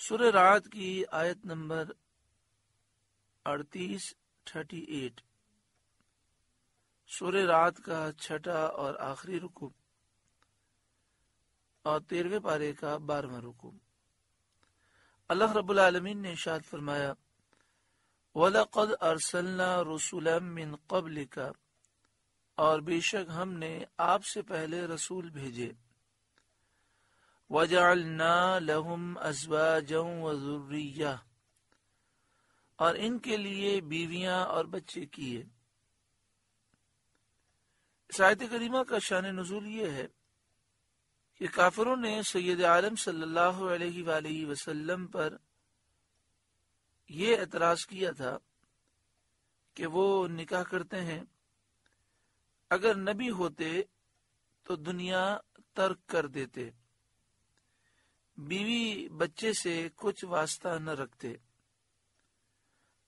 سورہ رعد کی آیت نمبر 38 سورہ رعد کا چھٹا اور آخری رکوع اور 13ویں پارے کا 12واں رکوع۔ اللہ رب العالمین نے ارشاد فرمایا وَلَقَدْ أَرْسَلْنَا رُسُلًا مِّن قَبْلِكَ، اور بے شک ہم نے آپ سے پہلے رسول بھیجے، وَجَعَلْنَا لَهُمْ أَزْوَاجًا وَذُرِّيَّةً، اور ان کے لیے بیویاں اور بچے کیے۔ اس آیت کریمہ کا شان نزول یہ ہے کہ کافروں نے سید عالم صلی اللہ علیہ وآلہ وسلم پر یہ اعتراض کیا تھا کہ وہ نکاح کرتے ہیں، اگر نبی ہوتے تو دنیا ترک کر دیتے، بیوی بچے سے کچھ واسطہ نہ رکھتے۔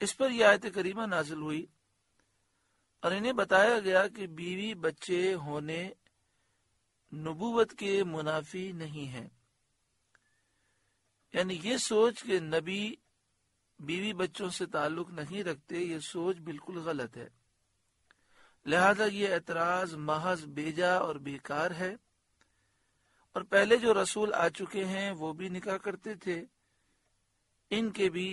اس پر یہ آیت کریمہ نازل ہوئی اور انہیں بتایا گیا کہ بیوی بچے ہونے نبوت کے منافی نہیں ہیں، یعنی یہ سوچ کہ نبی بیوی بچوں سے تعلق نہیں رکھتے، یہ سوچ بالکل غلط ہے۔ لہذا یہ اعتراض محض بیجا اور بیکار ہے، اور پہلے جو رسول آ چکے ہیں وہ بھی نکاح کرتے تھے، ان کے بھی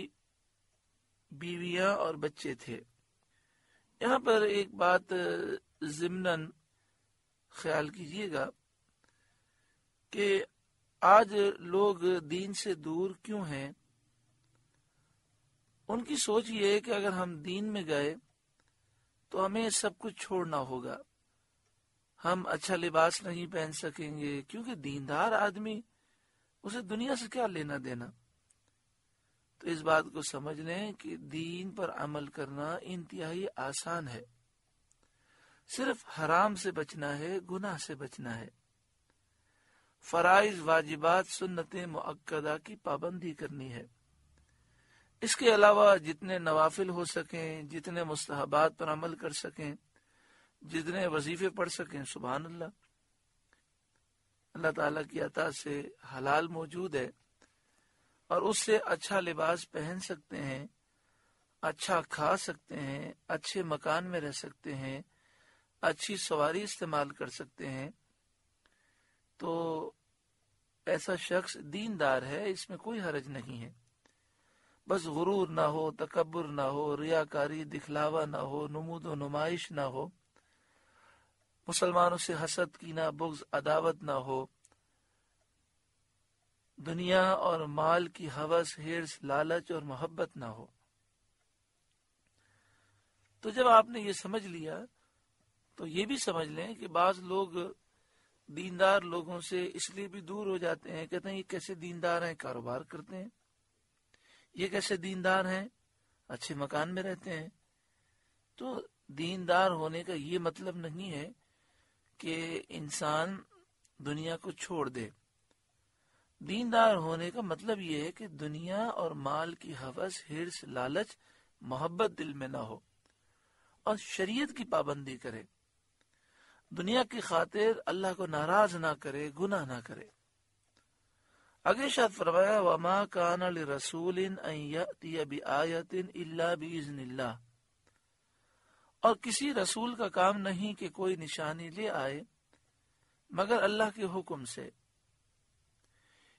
بیویاں اور بچے تھے۔ یہاں پر ایک بات ضمناً خیال کیجئے گا کہ آج لوگ دین سے دور کیوں ہیں۔ ان کی سوچ یہ ہے کہ اگر ہم دین میں گئے تو ہمیں سب کچھ چھوڑنا ہوگا، ہم اچھا لباس نہیں پہن سکیں گے، کیونکہ دیندار آدمی اسے دنیا سے کیا لینا دینا۔ تو اس بات کو سمجھ لیں کہ دین پر عمل کرنا انتہائی آسان ہے، صرف حرام سے بچنا ہے، گناہ سے بچنا ہے، فرائض واجبات سنتیں مؤکدہ کی پابندی کرنی ہے۔ اس کے علاوہ جتنے نوافل ہو سکیں، جتنے مستحبات پر عمل کر سکیں، جتنے وظیفے پڑھ سکیں، سبحان اللہ۔ اللہ تعالیٰ کی عطا سے حلال موجود ہے اور اس سے اچھا لباس پہن سکتے ہیں، اچھا کھا سکتے ہیں، اچھے مکان میں رہ سکتے ہیں، اچھی سواری استعمال کر سکتے ہیں، تو ایسا شخص دیندار ہے، اس میں کوئی حرج نہیں ہے۔ بس غرور نہ ہو، تکبر نہ ہو، ریاکاری دکھلاوا نہ ہو، نمود و نمائش نہ ہو، مسلمانوں سے حسد کینہ بغض عداوت نہ ہو، دنیا اور مال کی ہوس ہرس لالچ اور محبت نہ ہو۔ تو جب آپ نے یہ سمجھ لیا تو یہ بھی سمجھ لیں کہ بعض لوگ دیندار لوگوں سے اس لیے بھی دور ہو جاتے ہیں، کہتے ہیں یہ کیسے دیندار ہیں، کاروبار کرتے ہیں، یہ کیسے دیندار ہیں، اچھے مکان میں رہتے ہیں۔ تو دیندار ہونے کا یہ مطلب نہیں ہے کہ انسان دنیا کو چھوڑ دے۔ دیندار ہونے کا مطلب یہ ہے کہ دنیا اور مال کی ہوس ہرس لالچ محبت دل میں نہ ہو، اور شریعت کی پابندی کرے، دنیا کی خاطر اللہ کو ناراض نہ کرے، گناہ نہ کرے۔ آگے شاد فرمایا وَمَا كَانَ لِرَسُولٍ أَن يَأْتِيَ بِآيَةٍ إِلَّا بِإِذْنِ اللَّهِ، اور کسی رسول کا کام نہیں کہ کوئی نشانی لے آئے مگر اللہ کے حکم سے،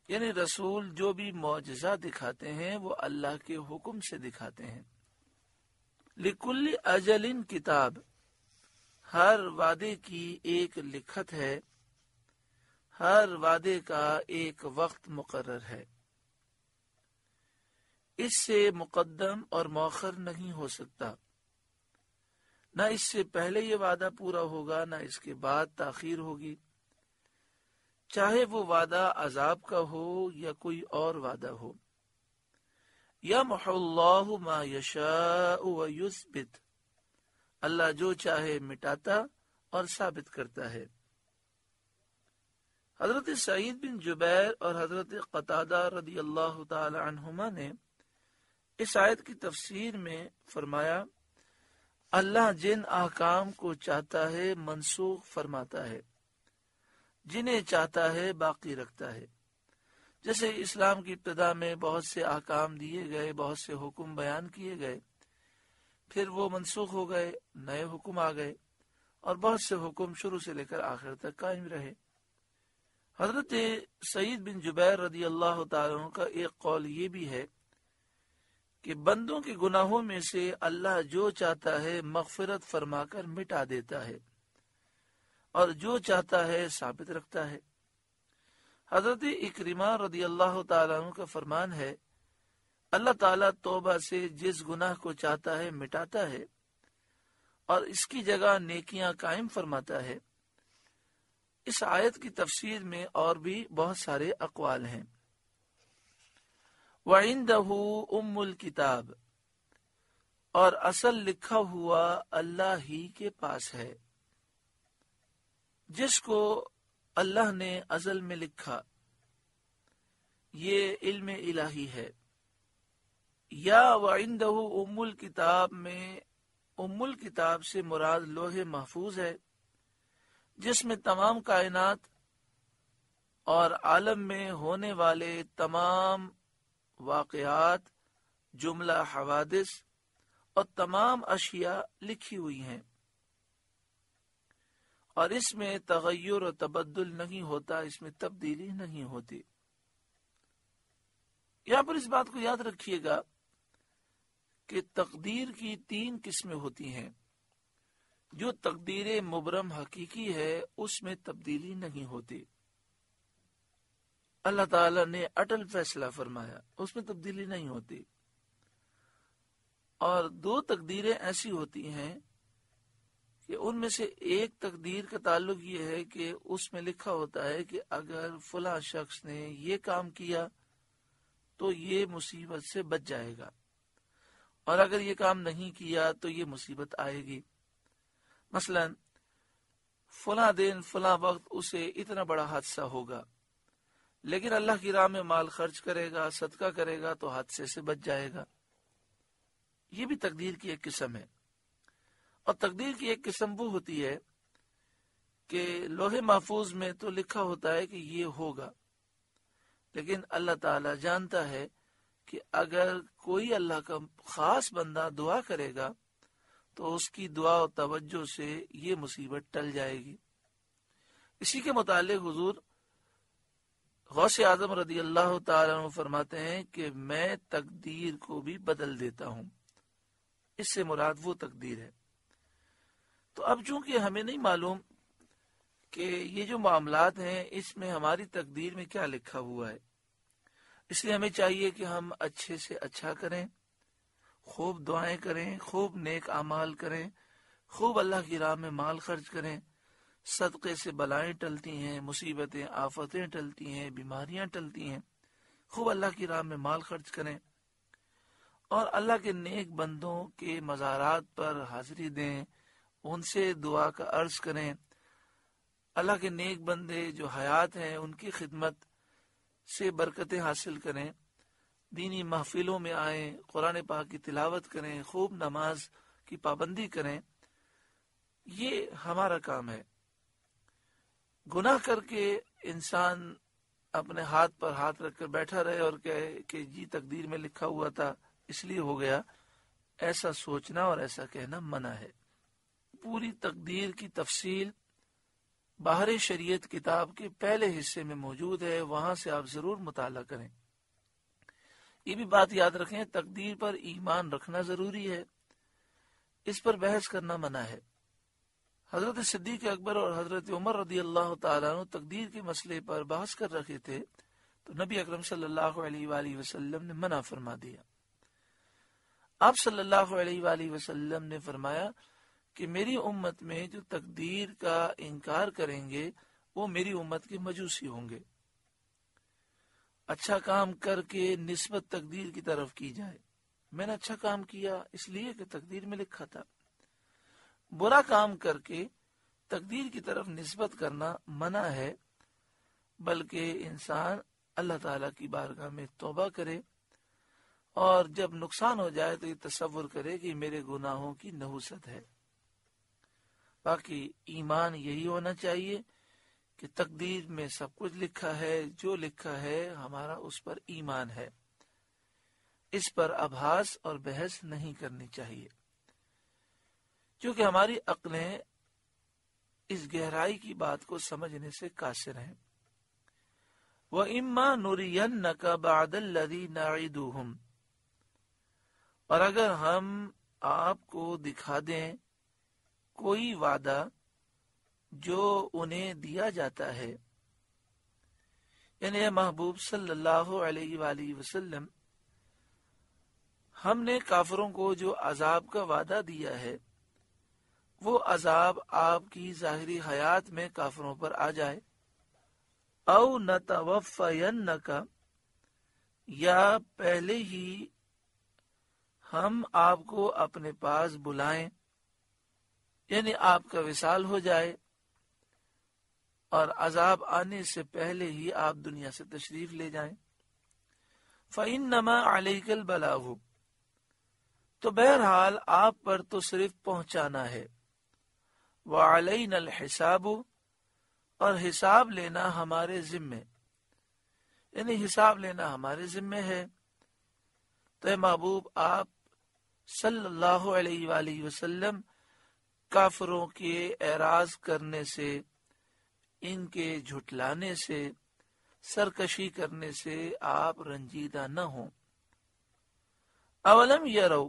یعنی رسول جو بھی معجزہ دکھاتے ہیں وہ اللہ کے حکم سے دکھاتے ہیں۔ لِكُلِّ أَجَلٍ کتاب، ہر وعدے کی ایک لکھت ہے، ہر وعدے کا ایک وقت مقرر ہے، اس سے مقدم اور مؤخر نہیں ہو سکتا، نہ اس سے پہلے یہ وعدہ پورا ہوگا نہ اس کے بعد تاخیر ہوگی، چاہے وہ وعدہ عذاب کا ہو یا کوئی اور وعدہ ہو۔ یمحو اللہ ما یشاء ویثبت، اللہ جو چاہے مٹاتا اور ثابت کرتا ہے۔ حضرت سعید بن جبیر اور حضرت قتادہ رضی اللہ تعالی عنہما نے اس آیت کی تفسیر میں فرمایا اللہ جن احکام کو چاہتا ہے منسوخ فرماتا ہے، جنہیں چاہتا ہے باقی رکھتا ہے۔ جیسے اسلام کی ابتدا میں بہت سے احکام دیے گئے، بہت سے حکم بیان کیے گئے، پھر وہ منسوخ ہو گئے، نئے حکم آ گئے، اور بہت سے حکم شروع سے لے کر آخر تک قائم رہے۔ حضرت سعید بن جبیر رضی اللہ تعالیٰ عنہ کا ایک قول یہ بھی ہے کہ بندوں کے گناہوں میں سے اللہ جو چاہتا ہے مغفرت فرما کر مٹا دیتا ہے، اور جو چاہتا ہے ثابت رکھتا ہے۔ حضرت اکرمہ رضی اللہ تعالیٰ عنہ کا فرمان ہے، اللہ تعالیٰ توبہ سے جس گناہ کو چاہتا ہے مٹاتا ہے اور اس کی جگہ نیکیاں قائم فرماتا ہے۔ اس آیت کی تفسیر میں اور بھی بہت سارے اقوال ہیں۔ وَعِندَهُ أُمُّ الْكِتَابِ، اور اصل لکھا ہوا اللہ ہی کے پاس ہے، جس کو اللہ نے ازل میں لکھا، یہ علم الہی ہے۔ یا وَعِندَهُ أُمُّ الْكِتَابِ میں ام الکتاب سے مراد لوح محفوظ ہے، جس میں تمام کائنات اور عالم میں ہونے والے تمام واقعات، جملہ حوادث اور تمام اشیاء لکھی ہوئی ہیں، اور اس میں تغیر و تبدل نہیں ہوتا، اس میں تبدیلی نہیں ہوتی۔ یہاں پر اس بات کو یاد رکھیے گا کہ تقدیر کی 3 قسمیں ہوتی ہیں۔ جو تقدیر مبرم حقیقی ہے اس میں تبدیلی نہیں ہوتی، اللہ تعالی نے اٹل فیصلہ فرمایا، اس میں تبدیلی نہیں ہوتی۔ اور 2 تقدیریں ایسی ہوتی ہیں کہ ان میں سے ایک تقدیر کا تعلق یہ ہے کہ اس میں لکھا ہوتا ہے کہ اگر فلاں شخص نے یہ کام کیا تو یہ مصیبت سے بچ جائے گا، اور اگر یہ کام نہیں کیا تو یہ مصیبت آئے گی۔ مثلا فلاں دن فلاں وقت اسے اتنا بڑا حادثہ ہوگا، لیکن اللہ کی راہ میں مال خرچ کرے گا، صدقہ کرے گا تو حادثے سے بچ جائے گا۔ یہ بھی تقدیر کی ایک قسم ہے۔ اور تقدیر کی ایک قسم وہ ہوتی ہے کہ لوح محفوظ میں تو لکھا ہوتا ہے کہ یہ ہوگا، لیکن اللہ تعالی جانتا ہے کہ اگر کوئی اللہ کا خاص بندہ دعا کرے گا تو اس کی دعا و توجہ سے یہ مصیبت ٹل جائے گی۔ اسی کے متعلق حضور غوث اعظم رضی اللہ تعالیٰ عنہ فرماتے ہیں کہ میں تقدیر کو بھی بدل دیتا ہوں۔ اس سے مراد وہ تقدیر ہے۔ تو اب چونکہ ہمیں نہیں معلوم کہ یہ جو معاملات ہیں اس میں ہماری تقدیر میں کیا لکھا ہوا ہے، اس لیے ہمیں چاہیے کہ ہم اچھے سے اچھا کریں، خوب دعائیں کریں، خوب نیک اعمال کریں، خوب اللہ کی راہ میں مال خرچ کریں، صدقے سے بلائیں ٹلتی ہیں، مصیبتیں آفتیں ٹلتی ہیں، بیماریاں ٹلتی ہیں، خوب اللہ کی راہ میں مال خرچ کریں، اور اللہ کے نیک بندوں کے مزارات پر حاضری دیں، ان سے دعا کا عرض کریں۔ اللہ کے نیک بندے جو حیات ہیں ان کی خدمت سے برکتیں حاصل کریں، دینی محفلوں میں آئیں، قرآن پاک کی تلاوت کریں، خوب نماز کی پابندی کریں۔ یہ ہمارا کام ہے۔ گناہ کر کے انسان اپنے ہاتھ پر ہاتھ رکھ کر بیٹھا رہے اور کہے کہ جی تقدیر میں لکھا ہوا تھا اس لیے ہو گیا، ایسا سوچنا اور ایسا کہنا منع ہے۔ پوری تقدیر کی تفصیل باہر شریعت کتاب کے پہلے حصے میں موجود ہے، وہاں سے آپ ضرور مطالعہ کریں۔ یہ بھی بات یاد رکھیں، تقدیر پر ایمان رکھنا ضروری ہے، اس پر بحث کرنا منع ہے۔ حضرت صدیق اکبر اور حضرت عمر رضی اللہ تعالیٰ عنہ تقدیر کے مسئلے پر بحث کر رکھے تھے تو نبی اکرم صلی اللہ علیہ وآلہ وسلم نے منع فرما دیا۔ آپ صلی اللہ علیہ وآلہ وسلم نے فرمایا کہ میری امت میں جو تقدیر کا انکار کریں گے وہ میری امت کے مجوسی ہوں گے۔ اچھا کام کر کے نسبت تقدیر کی طرف کی جائے، میں نے اچھا کام کیا اس لیے کہ تقدیر میں لکھا تھا۔ برا کام کر کے تقدیر کی طرف نسبت کرنا منع ہے، بلکہ انسان اللہ تعالیٰ کی بارگاہ میں توبہ کرے، اور جب نقصان ہو جائے تو یہ تصور کرے کہ میرے گناہوں کی نحوست ہے۔ باقی ایمان یہی ہونا چاہیے کہ تقدیر میں سب کچھ لکھا ہے، جو لکھا ہے ہمارا اس پر ایمان ہے، اس پر ابحاث اور بحث نہیں کرنی چاہیے، کیونکہ ہماری عقلیں اس گہرائی کی بات کو سمجھنے سے قاصر ہیں۔ وَإِمَّا نُرِيَنَّكَ بَعْدَ الَّذِي نَعِدُهُمْ، اور اگر ہم آپ کو دکھا دیں کوئی وعدہ جو انہیں دیا جاتا ہے، یعنی اے محبوب صلی اللہ علیہ وآلہ وسلم، ہم نے کافروں کو جو عذاب کا وعدہ دیا ہے وہ عذاب آپ کی ظاہری حیات میں کافروں پر آ جائے، او نتوفینک، یا پہلے ہی ہم آپ کو اپنے پاس بلائیں، یعنی آپ کا وصال ہو جائے اور عذاب آنے سے پہلے ہی آپ دنیا سے تشریف لے جائیں، فَإِنَّمَا عَلَيْكَ الْبَلَاغُ، تو بہرحال آپ پر تو صرف پہنچانا ہے، وَعَلَيْنَا الْحِسَابُ، اور حساب لینا ہمارے ذمے، یعنی حساب لینا ہمارے ذمے ہے۔ تو اے محبوب آپ صلی اللہ علیہ وآلہ وسلم کافروں کے اعراض کرنے سے، ان کے جھٹلانے سے، سرکشی کرنے سے آپ رنجیدہ نہ ہوں۔ اولم یرو،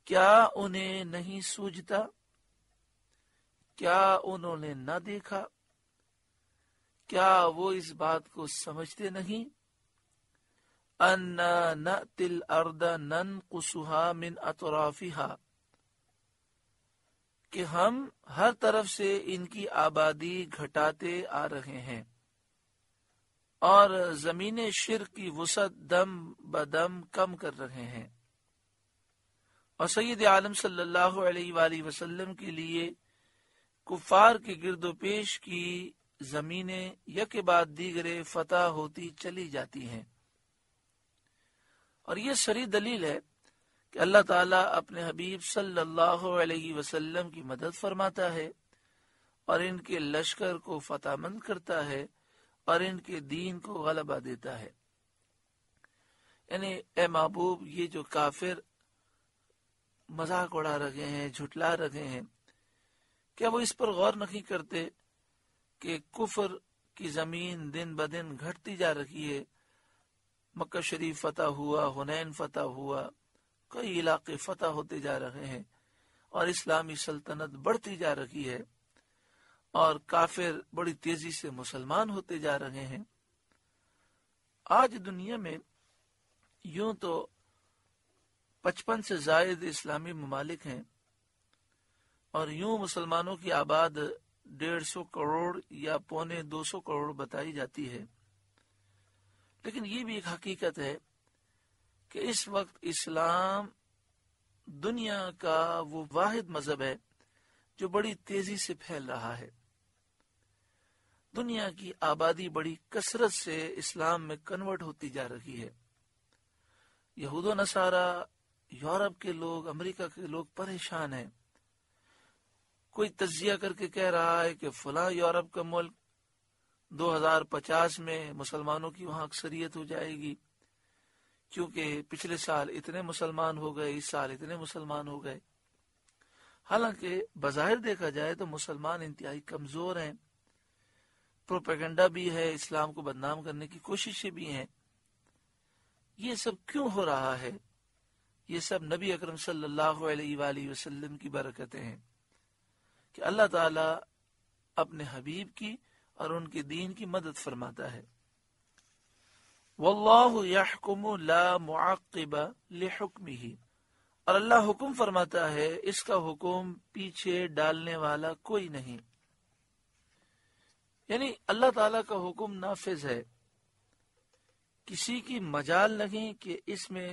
کیا انہیں نہیں سوجھتا، کیا انہوں نے نہ دیکھا، کیا وہ اس بات کو سمجھتے نہیں، اَنَّا نَأْتِي الْأَرْضَ نَنْقُصُهَا مِنْ أَطْرَافِهَا، کہ ہم ہر طرف سے ان کی آبادی گھٹاتے آ رہے ہیں اور زمین شرک کی وسعت دم بدم کم کر رہے ہیں۔ اور سید عالم صلی اللہ علیہ وآلہ وسلم کے لیے کفار کے گرد و پیش کی زمینیں یک بعد دیگرے فتح ہوتی چلی جاتی ہیں، اور یہ صریح دلیل ہے کہ اللہ تعالیٰ اپنے حبیب صلی اللہ علیہ وسلم کی مدد فرماتا ہے اور ان کے لشکر کو فتح مند کرتا ہے اور ان کے دین کو غلبہ دیتا ہے۔ یعنی اے محبوب، یہ جو کافر مذاق اڑا رہے ہیں، جھٹلا رہے ہیں، کیا وہ اس پر غور نہیں کرتے کہ کفر کی زمین دن بدن گھٹتی جا رہی ہے؟ مکہ شریف فتح ہوا، حنین فتح ہوا، کئی علاقے فتح ہوتے جا رہے ہیں اور اسلامی سلطنت بڑھتی جا رہی ہے اور کافر بڑی تیزی سے مسلمان ہوتے جا رہے ہیں۔ آج دنیا میں یوں تو 55 سے زائد اسلامی ممالک ہیں اور یوں مسلمانوں کی آباد 150 کروڑ یا 250 کروڑ بتائی جاتی ہے، لیکن یہ بھی ایک حقیقت ہے کہ اس وقت اسلام دنیا کا وہ واحد مذہب ہے جو بڑی تیزی سے پھیل رہا ہے۔ دنیا کی آبادی بڑی کثرت سے اسلام میں کنورٹ ہوتی جا رہی ہے۔ یہود و نصارہ، یورپ کے لوگ، امریکہ کے لوگ پریشان ہیں۔ کوئی تجزیہ کر کے کہہ رہا ہے کہ فلاں یورپ کا ملک 2050 میں مسلمانوں کی وہاں اکثریت ہو جائے گی، کیونکہ پچھلے سال اتنے مسلمان ہو گئے، اس سال اتنے مسلمان ہو گئے۔ حالانکہ بظاہر دیکھا جائے تو مسلمان انتہائی کمزور ہیں، پروپیگنڈا بھی ہے، اسلام کو بدنام کرنے کی کوششیں بھی ہیں۔ یہ سب کیوں ہو رہا ہے؟ یہ سب نبی اکرم صلی اللہ علیہ وآلہ وسلم کی برکتیں ہیں کہ اللہ تعالی اپنے حبیب کی اور ان کے دین کی مدد فرماتا ہے۔ واللہ یحکم لا معقب لحکمہ، اور اللہ حکم فرماتا ہے، اس کا حکم پیچھے ڈالنے والا کوئی نہیں۔ یعنی اللہ تعالیٰ کا حکم نافذ ہے، کسی کی مجال نہیں کہ اس میں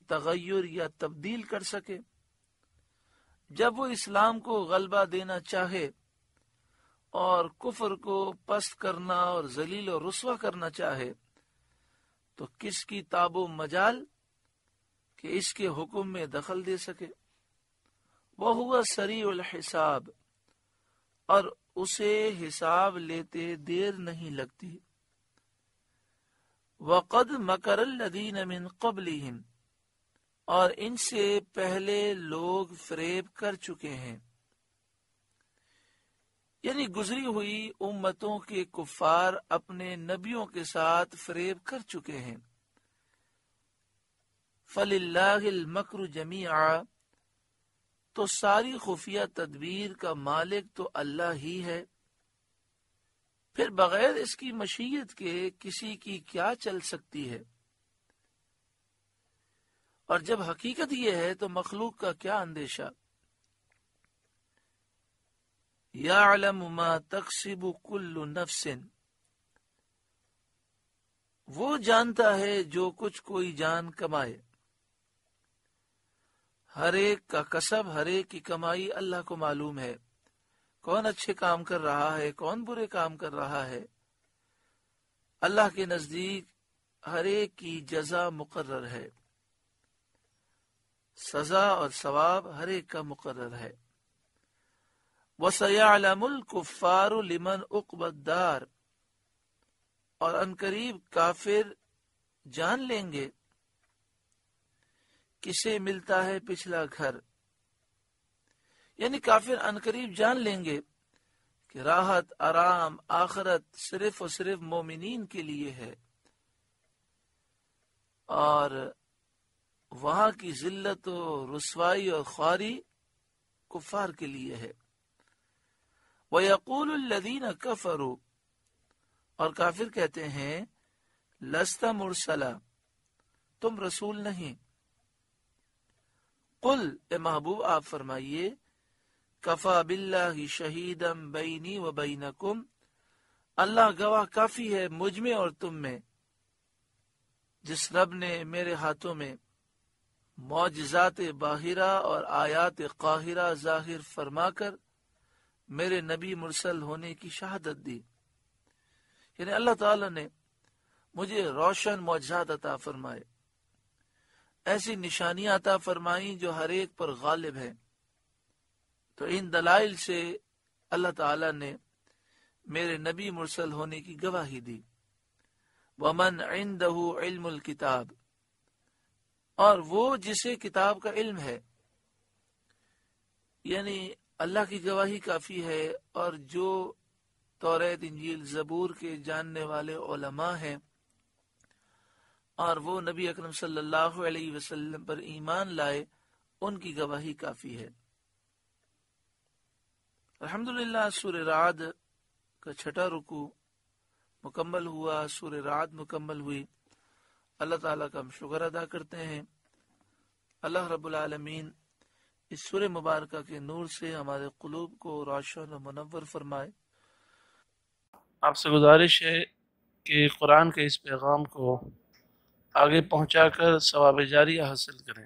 تغیر یا تبدیل کر سکے۔ جب وہ اسلام کو غلبہ دینا چاہے اور کفر کو پست کرنا اور ذلیل و رسوا کرنا چاہے تو کس کی تاب و مجال کہ اس کے حکم میں دخل دے سکے۔ وَهُوَ سَرِيعُ الْحِسَابِ، اور اسے حساب لیتے دیر نہیں لگتی۔ وَقَدْ مَكَرَ الَّذِينَ مِنْ قَبْلِهِمْ، اور ان سے پہلے لوگ فریب کر چکے ہیں، یعنی گزری ہوئی امتوں کے کفار اپنے نبیوں کے ساتھ فریب کر چکے ہیں۔ فَلِلَّهِ الْمَكْرُ جَمِيعًا، تو ساری خفیہ تدبیر کا مالک تو اللہ ہی ہے، پھر بغیر اس کی مشیت کے کسی کی کیا چل سکتی ہے؟ اور جب حقیقت یہ ہے تو مخلوق کا کیا اندیشہ؟ یعلم ما تکسب کل نفس، وہ جانتا ہے جو کچھ کوئی جان کمائے۔ ہر ایک کا کسب، ہر ایک کی کمائی اللہ کو معلوم ہے، کون اچھے کام کر رہا ہے، کون برے کام کر رہا ہے۔ اللہ کے نزدیک ہر ایک کی جزا مقرر ہے، سزا اور ثواب ہر ایک کا مقرر ہے۔ وَسَيَعْلَمُ الْكُفَّارُ لِمَنْ عُقْبَى الدَّارِ، اور عنقریب کافر جان لیں گے کسے ملتا ہے پچھلا گھر، یعنی کافر عنقریب جان لیں گے کہ راحت آرام آخرت صرف اور صرف مومنین کے لیے ہے، اور وہاں کی ذلت و رسوائی اور خواری کفار کے لیے ہے۔ وَيَقُولُ الَّذِينَ كَفَرُوا، اور کافر کہتے ہیں لست مرسلا، تم رسول نہیں۔ قل، اے محبوب آپ فرمائیے، کفا باللہ شہیدا بینی و بینکم، اللہ گواہ کافی ہے مجھ میں اور تم میں، جس رب نے میرے ہاتھوں میں معجزات باہرہ اور آیات قاہرہ ظاہر فرما کر میرے نبی مرسل ہونے کی شہادت دی، یعنی اللہ تعالی نے مجھے روشن معجزات عطا فرمائے، ایسی نشانیاں عطا فرمائیں جو ہر ایک پر غالب ہے۔ تو ان دلائل سے اللہ تعالی نے میرے نبی مرسل ہونے کی گواہی دی۔ وَمَنْ عِنْدَهُ عِلْمُ الْكِتَابِ، اور وہ جسے کتاب کا علم ہے، یعنی اللہ کی گواہی کافی ہے، اور جو توریت انجیل زبور کے جاننے والے علماء ہیں اور وہ نبی اکرم صلی اللہ علیہ وسلم پر ایمان لائے، ان کی گواہی کافی ہے۔ الحمدللہ سورہ رعد کا 6واں رکوع مکمل ہوا، سورہ رعد مکمل ہوئی۔ اللہ تعالیٰ کا ہم شکر ادا کرتے ہیں۔ اللہ رب العالمین اس سورہ مبارکہ کے نور سے ہمارے قلوب کو روشن و منور فرمائے۔ آپ سے گزارش ہے کہ قرآن کے اس پیغام کو آگے پہنچا کر ثواب جاریہ حاصل کریں۔